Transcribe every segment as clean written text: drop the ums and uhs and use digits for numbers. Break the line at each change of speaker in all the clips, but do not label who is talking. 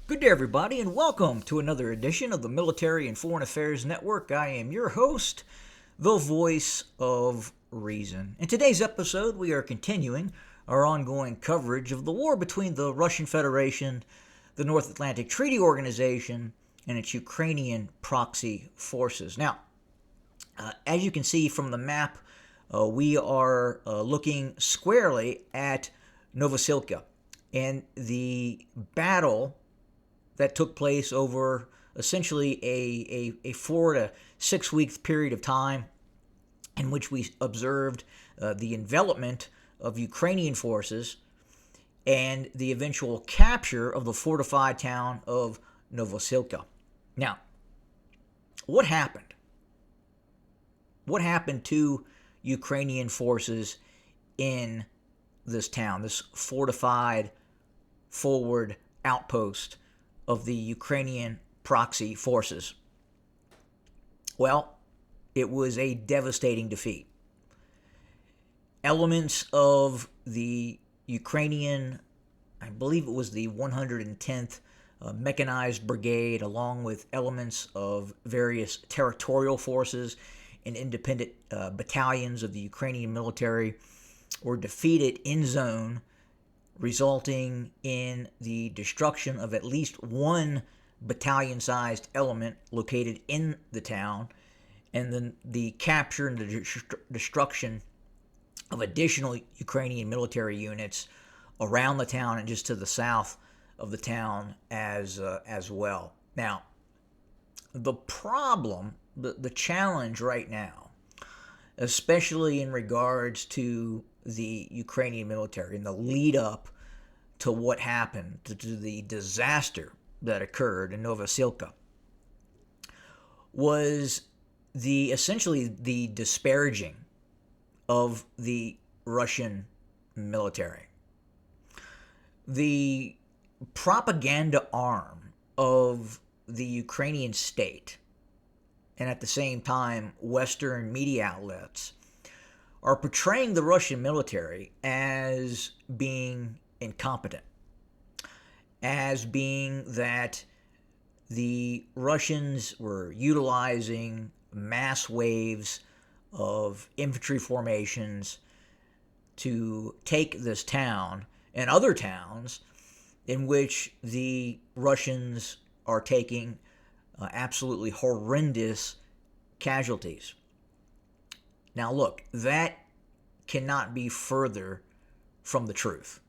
Good day, everybody, and welcome to another edition of the Military and Foreign Affairs Network. I am your host, the voice of reason. In today's episode, we are continuing our ongoing coverage of the war between the Russian Federation, the North Atlantic Treaty Organization, and its Ukrainian proxy forces. Now, as you can see from the map, we are looking squarely at Novosilka and the battle that took place over essentially a 4 to 6 week period of time in which we observed the envelopment of Ukrainian forces and the eventual capture of the fortified town of Novosilka. Now, what happened? What happened to Ukrainian forces in this town, this fortified forward outpost of the Ukrainian proxy forces? Well, it was a devastating defeat. Elements of the Ukrainian, I believe it was the 110th Mechanized Brigade, along with elements of various territorial forces and independent battalions of the Ukrainian military, were defeated in zone, resulting in the destruction of at least one battalion-sized element located in the town, and then the capture and the destruction of additional Ukrainian military units around the town and just to the south of the town as well. Now, the problem, the challenge right now, especially in regards to the Ukrainian military and the lead up to what happened, to the disaster that occurred in Novosilka, was essentially the disparaging of the Russian military. The propaganda arm of the Ukrainian state, and at the same time Western media outlets, are portraying the Russian military as being incompetent, as being that the Russians were utilizing mass waves of infantry formations to take this town and other towns in which the Russians are taking absolutely horrendous casualties. Now, look, that cannot be further from the truth.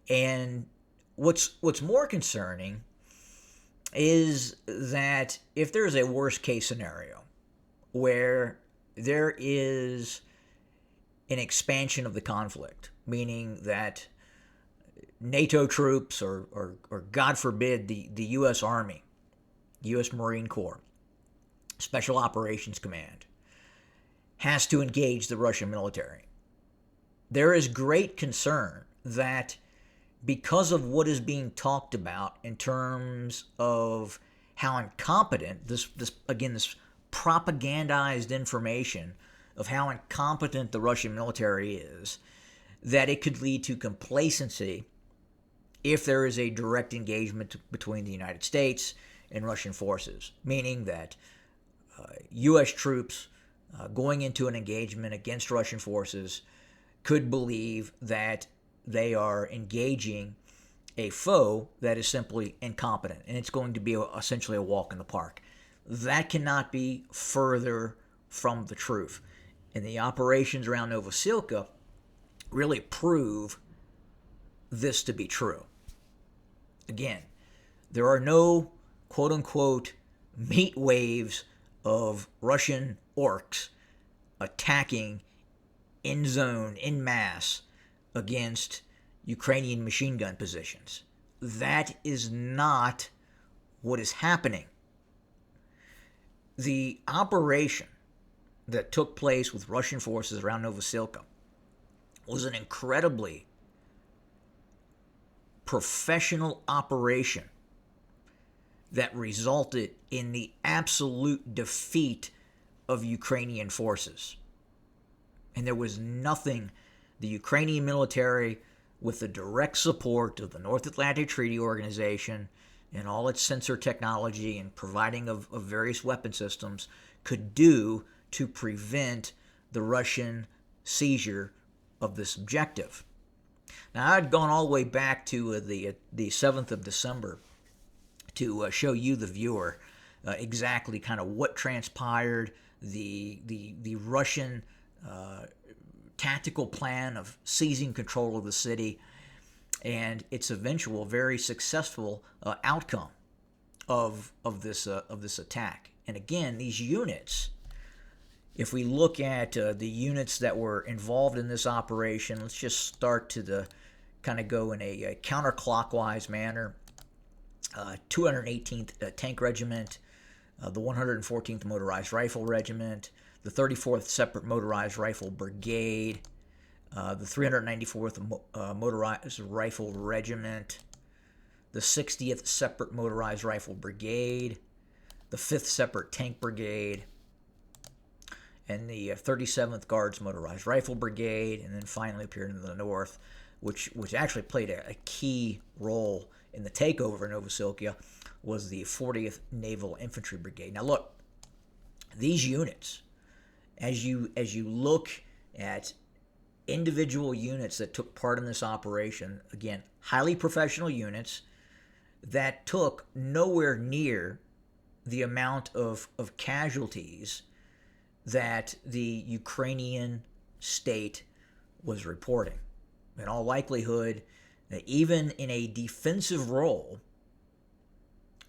And what's more concerning is that if there's a worst case scenario where there is an expansion of the conflict, meaning that NATO troops or God forbid, the U.S. Army, U.S. Marine Corps, Special Operations Command, has to engage the Russian military, there is great concern that because of what is being talked about in terms of how incompetent this propagandized information of how incompetent the Russian military is, that it could lead to complacency if there is a direct engagement between the United States and Russian forces, meaning that U.S. troops going into an engagement against Russian forces could believe that they are engaging a foe that is simply incompetent, and it's going to be essentially a walk in the park. That cannot be further from the truth. And the operations around Novosilka really prove this to be true. Again, there are no quote-unquote meat waves of Russian orcs attacking in zone, in mass, against Ukrainian machine gun positions. That is not what is happening. The operation that took place with Russian forces around Novosilka was an incredibly professional operation that resulted in the absolute defeat of Ukrainian forces. And there was nothing the Ukrainian military with the direct support of the North Atlantic Treaty Organization and all its sensor technology and providing of various weapon systems, could do to prevent the Russian seizure of this objective. Now, I'd gone all the way back to the 7th of December to show you, the viewer, exactly kind of what transpired, the Russian tactical plan of seizing control of the city, and its eventual very successful outcome of this attack. And again, these units, if we look at the units that were involved in this operation, let's just start to kind of go in a counterclockwise manner. 218th Tank Regiment, the 114th Motorized Rifle Regiment, the 34th Separate Motorized Rifle Brigade, the 394th Motorized Rifle Regiment, the 60th Separate Motorized Rifle Brigade, the 5th Separate Tank Brigade, and the 37th Guards Motorized Rifle Brigade, and then finally appeared in the north, which actually played a key role in the takeover of Novosilka, was the 40th Naval Infantry Brigade. Now look, these units, as you look at individual units that took part in this operation, again, highly professional units that took nowhere near the amount of casualties that the Ukrainian state was reporting. In all likelihood, even in a defensive role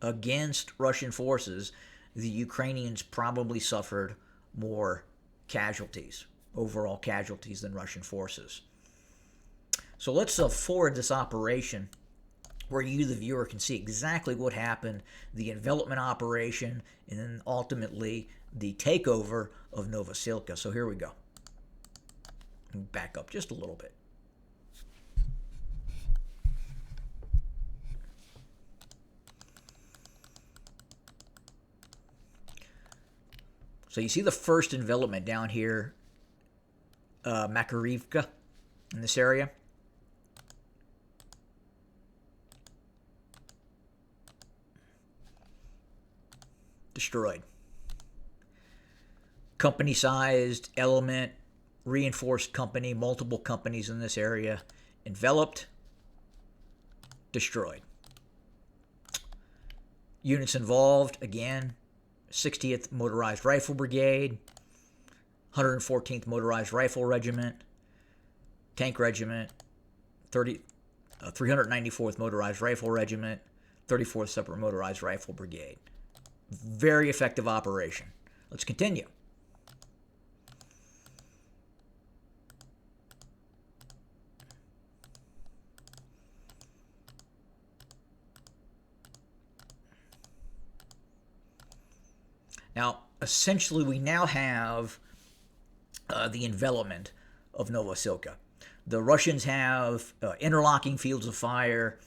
against Russian forces, the Ukrainians probably suffered more casualties, overall casualties, than Russian forces. So let's forward this operation where you, the viewer, can see exactly what happened, the envelopment operation, and then ultimately the takeover of Novosilka. So here we go. Back up just a little bit. So you see the first envelopment down here, Makarivka, in this area. Destroyed. Company-sized element, reinforced company, multiple companies in this area, enveloped, destroyed. Units involved, again, 60th Motorized Rifle Brigade, 114th Motorized Rifle Regiment, Tank Regiment, 394th Motorized Rifle Regiment, 34th Separate Motorized Rifle Brigade. Very effective operation. Let's continue. Now, essentially, we now have the envelopment of Novosilka. The Russians have interlocking fields of fire.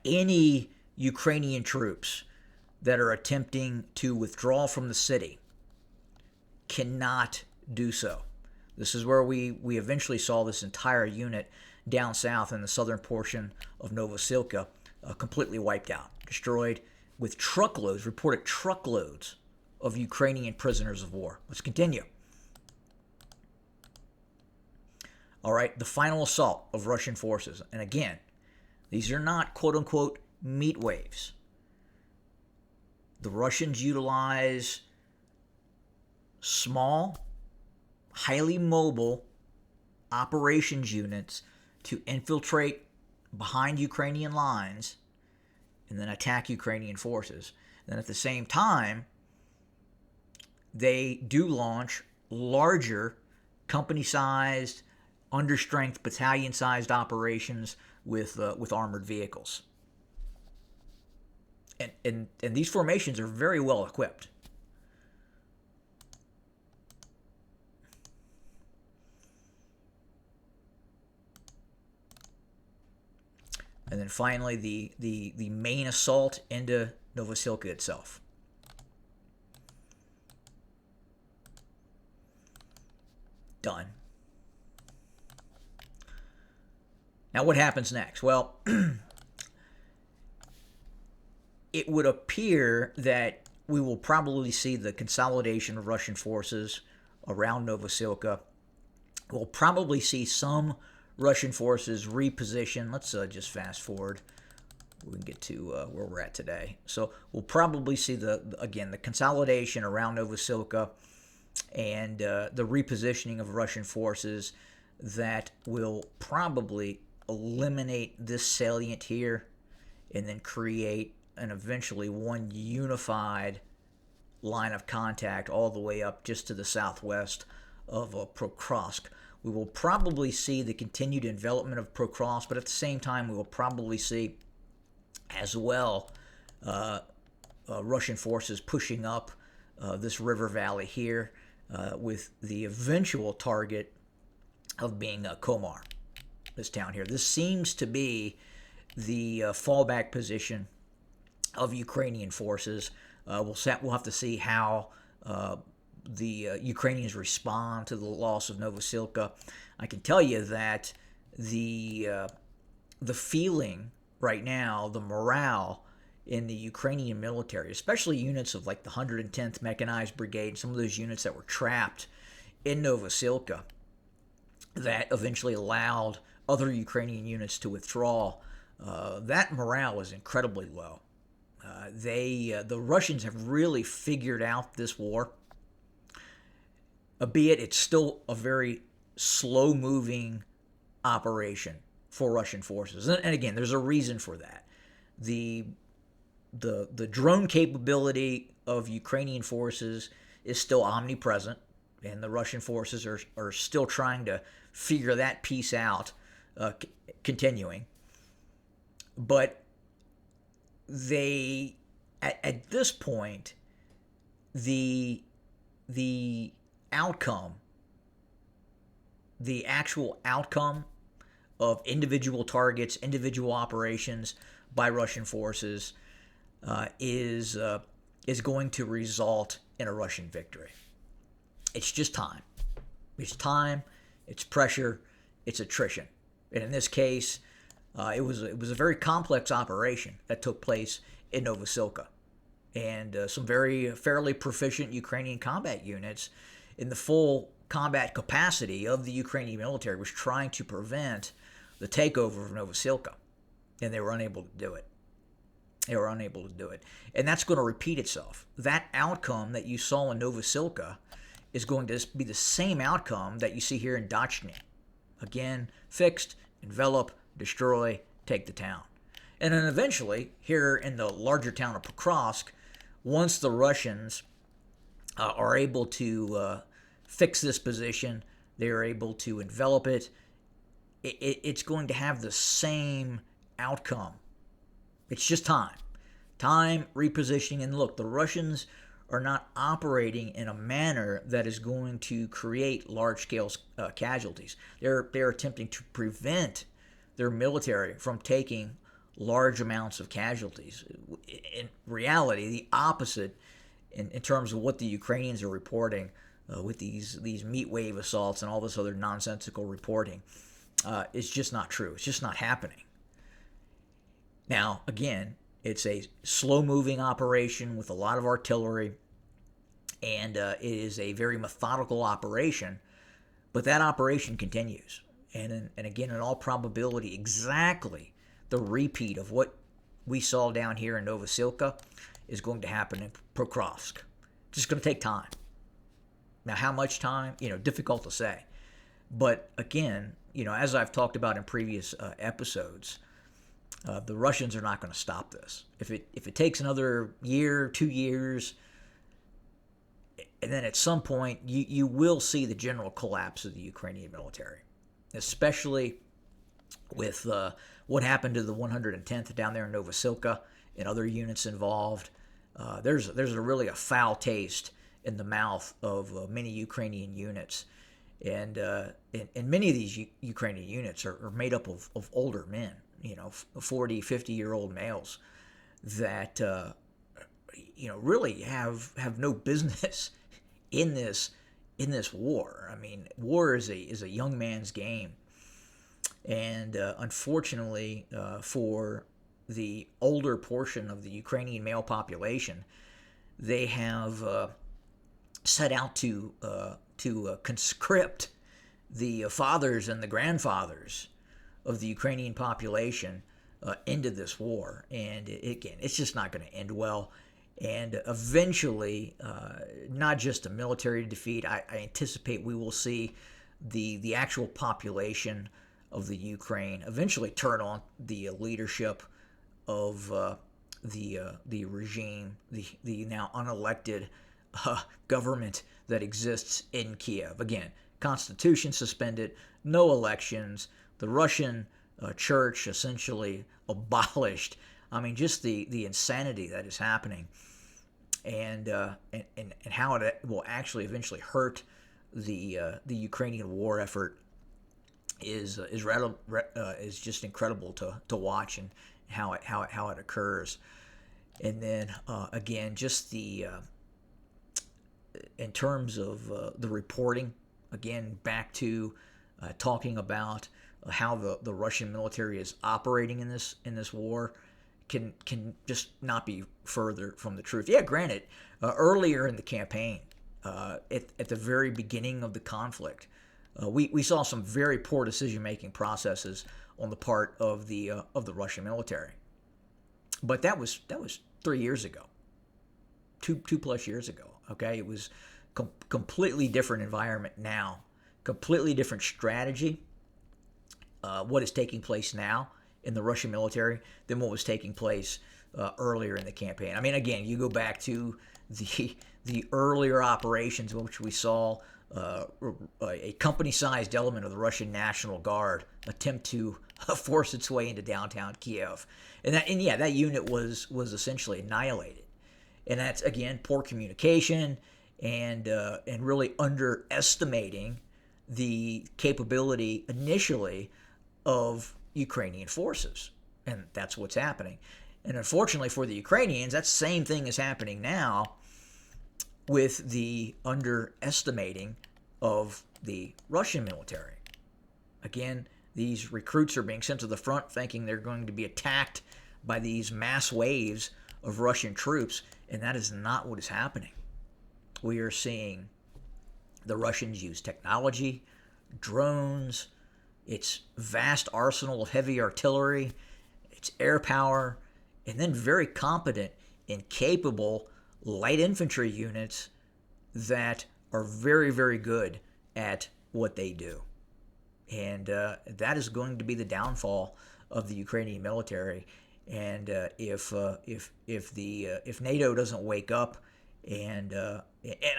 Any Ukrainian troops that are attempting to withdraw from the city cannot do so. This is where we eventually saw this entire unit down south in the southern portion of Novosilka completely wiped out, destroyed, with truckloads, reported truckloads of Ukrainian prisoners of war. Let's continue. All right, the final assault of Russian forces. And again, these are not quote-unquote meat waves. The Russians utilize small, highly mobile operations units to infiltrate behind Ukrainian lines and then attack Ukrainian forces. Then at the same time, they do launch larger, company-sized, understrength, battalion-sized operations with armored vehicles. And these formations are very well equipped. And then finally, the main assault into Novosilka itself. Done. Now, what happens next? Well, it would appear that we will probably see the consolidation of Russian forces around Novosilka. We'll probably see some Russian forces reposition. Let's just fast forward. We can get to where we're at today. So we'll probably see the consolidation around Novosilka and the repositioning of Russian forces that will probably eliminate this salient here and then create an eventually one unified line of contact all the way up just to the southwest of Prokrovsk. We will probably see the continued envelopment of Prokrovsk, but at the same time, we will probably see as well Russian forces pushing up this river valley here with the eventual target of being Komar, this town here. This seems to be the fallback position of Ukrainian forces. We'll have to see how the Ukrainians respond to the loss of Novosilka. I can tell you that the feeling right now, the morale in the Ukrainian military, especially units of like the 110th Mechanized Brigade, some of those units that were trapped in Novosilka, that eventually allowed other Ukrainian units to withdraw. That morale is incredibly low. The Russians have really figured out this war, albeit it's still a very slow-moving operation for Russian forces. And again, there's a reason for that. The drone capability of Ukrainian forces is still omnipresent, and the Russian forces are still trying to figure that piece out, continuing. But they, at this point, the outcome, the actual outcome of individual targets, individual operations by Russian forces is going to result in a Russian victory. It's just time. It's time. It's pressure. It's attrition. And in this case, it was a very complex operation that took place in Novosilka, and some fairly proficient Ukrainian combat units in the full combat capacity of the Ukrainian military was trying to prevent the takeover of Novosilka, and they were unable to do it. And that's going to repeat itself. That outcome that you saw in Novosilka is going to be the same outcome that you see here in Dachny. Again, fixed, envelop, destroy, take the town. And then eventually, here in the larger town of Pokrovsk, once the Russians are able to fix this position, they are able to envelop it, it's going to have the same outcome. It's just time. Time, repositioning, and look, the Russians are not operating in a manner that is going to create large-scale casualties. They're attempting to prevent their military from taking large amounts of casualties. In reality, the opposite in terms of what the Ukrainians are reporting with these meat wave assaults and all this other nonsensical reporting is just not true. It's just not happening. Now, again, it's a slow-moving operation with a lot of artillery, and it is a very methodical operation, but that operation continues. And again, in all probability, exactly the repeat of what we saw down here in Novosilka is going to happen in Pokrovsk. It's just going to take time. Now, how much time? Difficult to say. But again, as I've talked about in previous episodes, the Russians are not going to stop this. If it takes another year, 2 years, and then at some point you will see the general collapse of the Ukrainian military, especially with what happened to the 110th down there in Novosilka and other units involved. There's really a foul taste in the mouth of many Ukrainian units, and many of these Ukrainian units are made up of older men, 40, 50-year-old males that really have no business in this war. I mean, war is a young man's game, And unfortunately, for the older portion of the Ukrainian male population, they have set out to conscript the fathers and the grandfathers of the Ukrainian population into this war. And again, it's just not going to end well. And eventually, not just a military defeat, I anticipate we will see the actual population of the Ukraine eventually turn on the leadership of the regime, the now unelected government that exists in Kiev. Again, constitution suspended, no elections, the Russian church essentially abolished. I mean, just the insanity that is happening, and how it will actually eventually hurt the Ukrainian war effort is just incredible to watch, and how it occurs. And then again, just the in terms of the reporting, again back to talking about how the Russian military is operating in this war, can just not be further from the truth. Yeah, granted, earlier in the campaign, at the very beginning of the conflict, we saw some very poor decision-making processes on the part of the Russian military. But that was 3 years ago, two plus years ago. Okay, it was completely different environment now, completely different strategy. What is taking place now in the Russian military than what was taking place earlier in the campaign. I mean, again, you go back to the earlier operations in which we saw a company-sized element of the Russian National Guard attempt to force its way into downtown Kiev, and that unit was essentially annihilated. And that's, again, poor communication and really underestimating the capability initially of Ukrainian forces. And that's what's happening. And unfortunately for the Ukrainians, that same thing is happening now with the underestimating of the Russian military. Again, these recruits are being sent to the front thinking they're going to be attacked by these mass waves of Russian troops, and that is not what is happening. We are seeing the Russians use technology, drones, its vast arsenal of heavy artillery, its air power, and then very competent and capable light infantry units that are very, very good at what they do. And that is going to be the downfall of the Ukrainian military. And if NATO doesn't wake up, and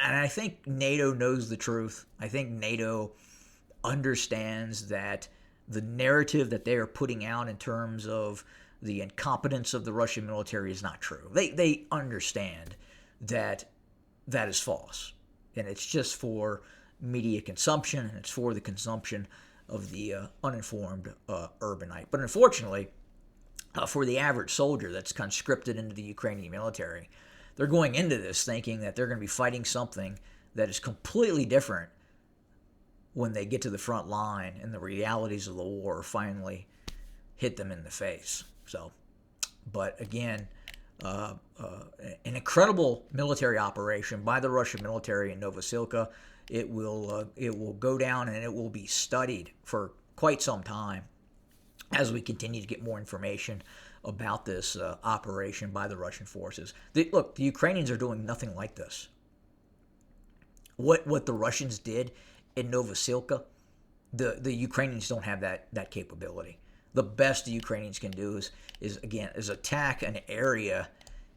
I think NATO knows the truth. I think NATO understands that the narrative that they are putting out in terms of the incompetence of the Russian military is not true. They understand that that is false, and it's just for media consumption, and it's for the consumption of the uninformed urbanite. But unfortunately, for the average soldier that's conscripted into the Ukrainian military, they're going into this thinking that they're going to be fighting something that is completely different when they get to the front line and the realities of the war finally hit them in the face. So, but again, an incredible military operation by the Russian military in Novosilka. It will go down, and it will be studied for quite some time as we continue to get more information about this operation by the Russian forces. Look, the Ukrainians are doing nothing like this. What the Russians did in Novosilka, the Ukrainians don't have that capability. The best the Ukrainians can do is attack an area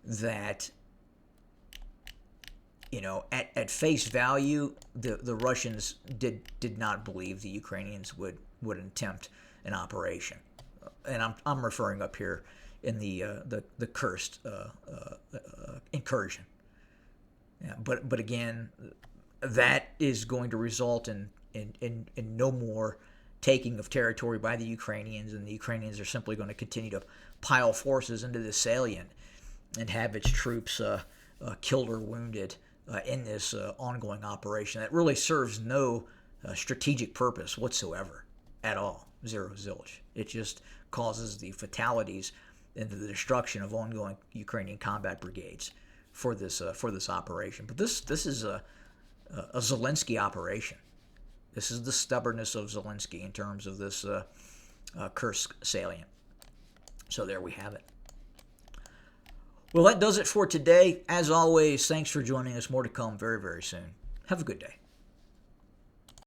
that, at face value, the Russians did not believe the Ukrainians would attempt an operation. And I'm referring up here in the cursed incursion. Yeah, but again, that is going to result in no more taking of territory by the Ukrainians, and the Ukrainians are simply going to continue to pile forces into the salient and have its troops killed or wounded in this ongoing operation that really serves no strategic purpose whatsoever at all. zero zilch. It just causes the fatalities and the destruction of ongoing Ukrainian combat brigades for this operation. But this is a Zelensky operation. This is the stubbornness of Zelensky in terms of this Kursk salient. So there we have it. Well, that does it for today. As always, thanks for joining us. More to come very, very soon. Have a good day.